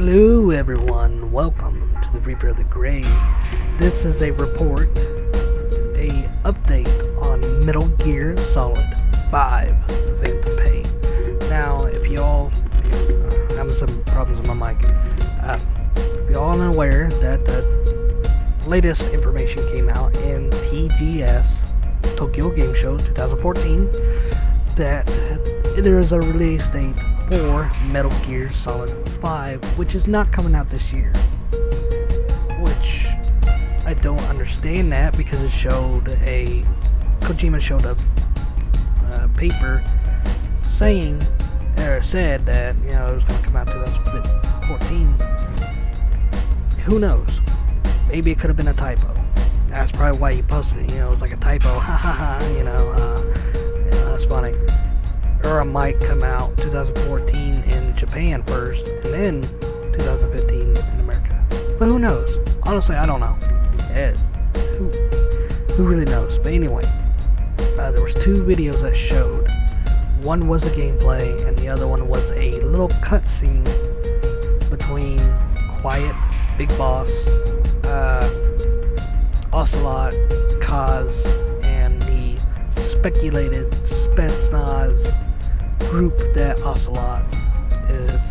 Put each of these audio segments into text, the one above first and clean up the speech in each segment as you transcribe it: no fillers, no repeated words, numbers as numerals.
Hello everyone, welcome to the Reaper of the Grave. This is a report, a update on Metal Gear Solid 5, The Phantom Pain. Now, if y'all, I'm having some problems with my mic, if y'all are aware that the latest information came out in TGS, Tokyo Game Show 2014, that there is a release date for Metal Gear Solid 5, which is not coming out this year. Which I don't understand that, because it showed Kojima showed a paper saying, or said that, you know, it was going to come out 2014. Who knows? Maybe it could have been a typo. That's probably why he posted it. You know, it was like a typo. Ha ha ha. You know, that's funny. Or it might come out 2014 in Japan first, and then 2015 in America. But who knows? Honestly, I don't know. Who really knows? But anyway, there was two videos that showed. One was a gameplay, and the other one was a little cutscene between Quiet, Big Boss, Ocelot, Kaz, and the speculated Spetsnaz group that Ocelot is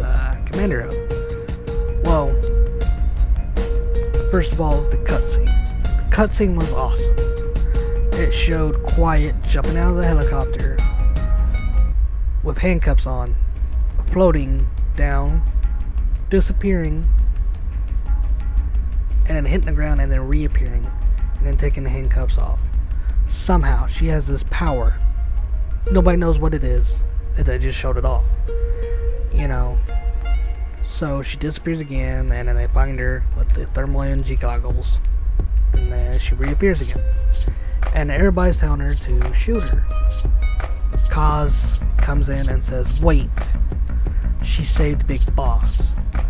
commander of. Well, first of all, the cutscene. The cutscene was awesome. It showed Quiet jumping out of the helicopter with handcuffs on, floating down, disappearing, and then hitting the ground and then reappearing, and then taking the handcuffs off. Somehow, she has this power. Nobody knows what it is. They just showed it off. You know. So she disappears again, and then they find her with the thermal energy goggles, and then she reappears again. And everybody's telling her to shoot her. Kaz comes in and says, "Wait, she saved Big Boss.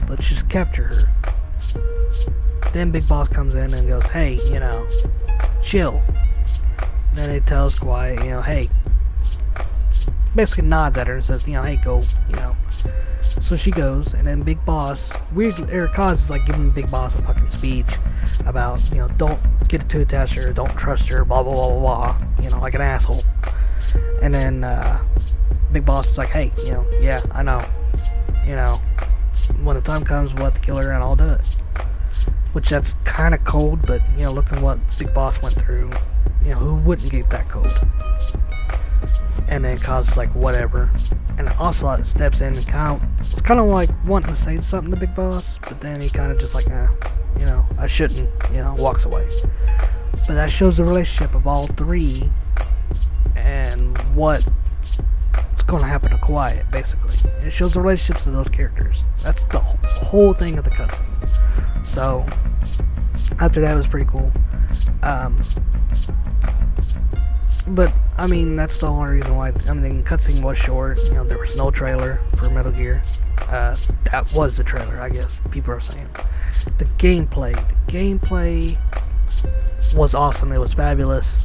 Let's just capture her." Then Big Boss comes in and goes, "Hey, you know, chill." Then he tells Quiet, you know, "Hey," basically nods at her and says, you know, "Hey, go," you know. So she goes, and then Big Boss, Kaz is like giving Big Boss a fucking speech about, you know, don't get too attached to her, don't trust her, blah blah blah blah blah, you know, like an asshole. And then Big Boss is like, "Hey, you know, yeah, I know, you know, when the time comes, we'll have to kill her and I'll do it." Which, that's kind of cold, but, you know, looking what Big Boss went through, you know, who wouldn't get that cold? And then Kaz is like, whatever. And Ocelot steps in and was kind of like wanting to say something to Big Boss, but then he kind of just like, you know, I shouldn't, you know, walks away. But that shows the relationship of all three and what's going to happen to Quiet, basically. It shows the relationships of those characters. That's the whole thing of the cutscene. So, after that, it was pretty cool. But, I mean, that's the only reason why. I mean, the cutscene was short. You know, there was no trailer for Metal Gear. That was the trailer, I guess people are saying. The gameplay was awesome. It was fabulous.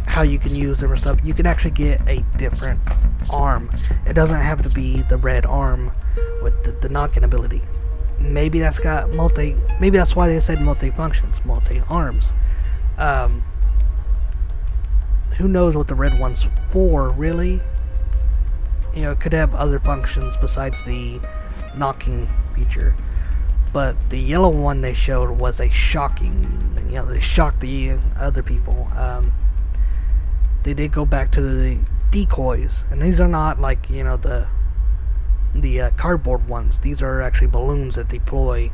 How you can use different stuff. You can actually get a different arm. It doesn't have to be the red arm with the knocking ability. Maybe that's got maybe that's why they said multi-functions, multi-arms. Who knows what the red one's for, really? You know, it could have other functions besides the knocking feature. But the yellow one they showed was a shocking, you know, they shocked the other people. They did go back to the decoys, and these are not like, you know, the cardboard ones. These are actually balloons that deploy.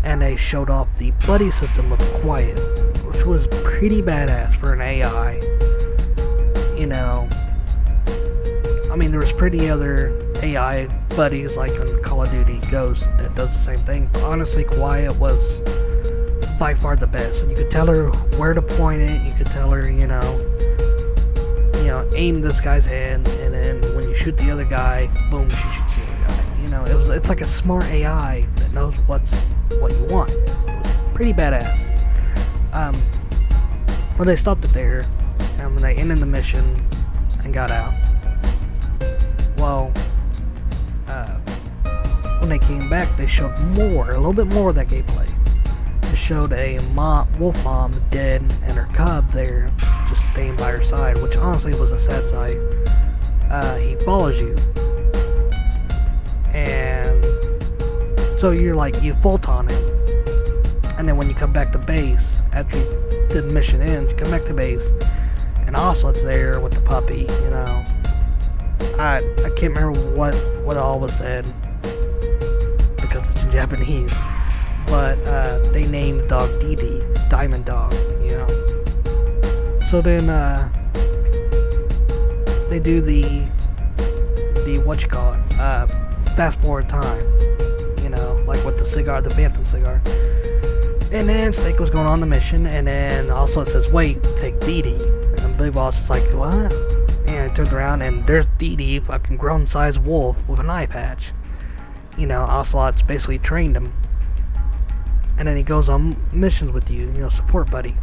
And they showed off the buddy system with Quiet, which was pretty badass for an AI. You know, I mean, there was pretty other AI buddies like on Call of Duty Ghost that does the same thing. But honestly, Quiet was by far the best. You could tell her where to point it. You could tell her, you know, aim this guy's head, and then when you shoot the other guy, boom, she shoots the other guy. You know, it's like a smart AI that knows what you want. It was pretty badass. Well, they stopped it there, and when they ended the mission and got out, well, showed more, a little bit more of that gameplay. It showed a wolf mom dead and her cub there, just staying by her side, which honestly was a sad sight. He follows you, and so you're like, you bolt on him, and then when you come back to base, after the mission ends, you come back to base, and Ocelot's there with the puppy, you know. I can't remember what all was said, because it's in Japanese, but they named the dog Dee, Diamond Dog, you know. So then they do the what you call it, fast forward time, you know, like with the cigar, the Bantam cigar. And then Snake was going on the mission, and then also it says, wait, take Dee, and the big boss is like, what? And he turns around, and there's Dee, fucking grown-sized wolf with an eye patch. You know, Ocelot's basically trained him. And then he goes on missions with you, you know, support buddy.